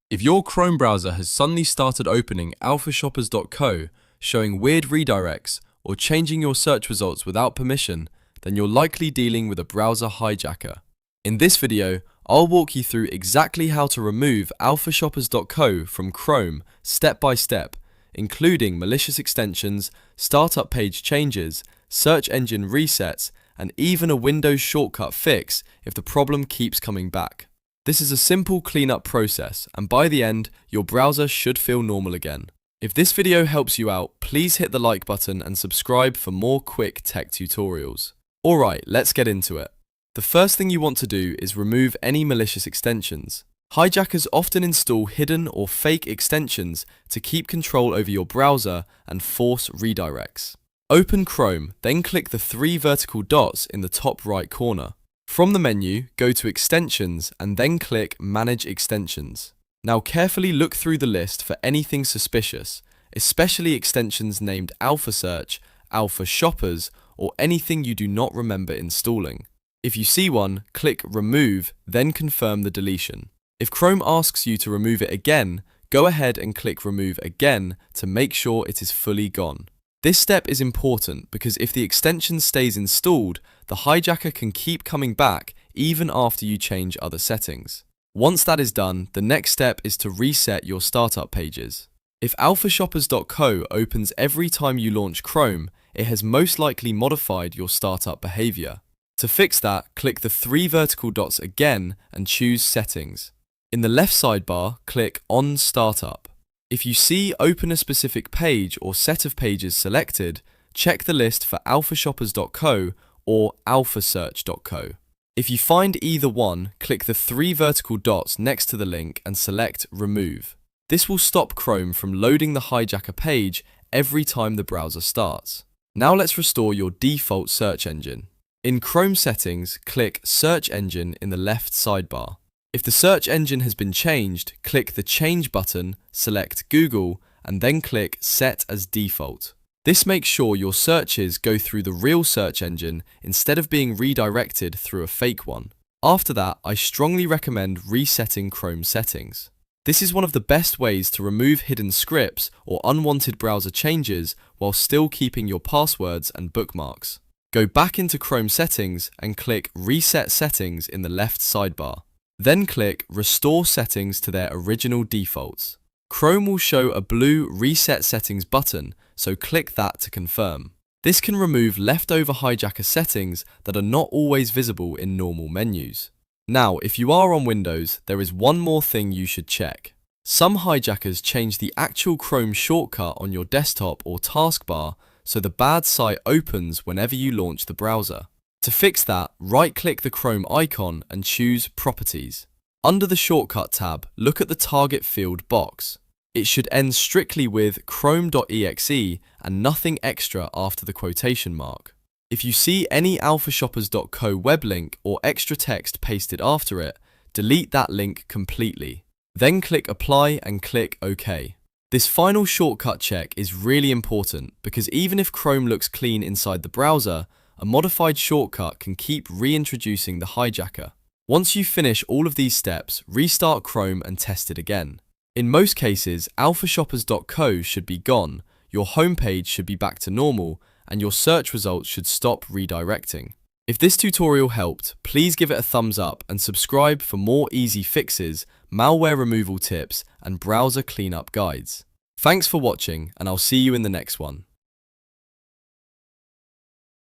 If your Chrome browser has suddenly started opening alphashoppers.co, showing weird redirects, or changing your search results without permission, then you're likely dealing with a browser hijacker. In this video, I'll walk you through exactly how to remove alphashoppers.co from Chrome step by step, including malicious extensions, startup page changes, search engine resets, and even a Windows shortcut fix if the problem keeps coming back. This is a simple cleanup process, and by the end, your browser should feel normal again. If this video helps you out, please hit the like button and subscribe for more quick tech tutorials. Alright, let's get into it. The first thing you want to do is remove any malicious extensions. Hijackers often install hidden or fake extensions to keep control over your browser and force redirects. Open Chrome, then click the three vertical dots in the top right corner. From the menu, go to Extensions and then click Manage Extensions. Now carefully look through the list for anything suspicious, especially extensions named Alpha Search, Alpha Shoppers, or anything you do not remember installing. If you see one, click Remove, then confirm the deletion. If Chrome asks you to remove it again, go ahead and click Remove again to make sure it is fully gone. This step is important because if the extension stays installed, the hijacker can keep coming back even after you change other settings. Once that is done, the next step is to reset your startup pages. If alphashoppers.co opens every time you launch Chrome, it has most likely modified your startup behavior. To fix that, click the three vertical dots again and choose Settings. In the left sidebar, click On Startup. If you see Open a specific page or set of pages selected, check the list for alphashoppers.co or alphasearch.co. If you find either one, click the three vertical dots next to the link and select Remove. This will stop Chrome from loading the hijacker page every time the browser starts. Now let's restore your default search engine. In Chrome settings, click Search Engine in the left sidebar. If the search engine has been changed, click the Change button, select Google, and then click Set as Default. This makes sure your searches go through the real search engine instead of being redirected through a fake one. After that, I strongly recommend resetting Chrome settings. This is one of the best ways to remove hidden scripts or unwanted browser changes while still keeping your passwords and bookmarks. Go back into Chrome settings and click Reset Settings in the left sidebar. Then click Restore Settings to their original defaults. Chrome will show a blue Reset Settings button, so click that to confirm. This can remove leftover hijacker settings that are not always visible in normal menus. Now, if you are on Windows, there is one more thing you should check. Some hijackers change the actual Chrome shortcut on your desktop or taskbar so the bad site opens whenever you launch the browser. To fix that, right-click the Chrome icon and choose Properties. Under the Shortcut tab, look at the target field box. It should end strictly with chrome.exe and nothing extra after the quotation mark. If you see any alphashoppers.co web link or extra text pasted after it, delete that link completely. Then click Apply and click OK. This final shortcut check is really important because even if Chrome looks clean inside the browser, a modified shortcut can keep reintroducing the hijacker. Once you finish all of these steps, restart Chrome and test it again. In most cases, alphashoppers.co should be gone, your homepage should be back to normal, and your search results should stop redirecting. If this tutorial helped, please give it a thumbs up and subscribe for more easy fixes, malware removal tips, and browser cleanup guides. Thanks for watching, and I'll see you in the next one.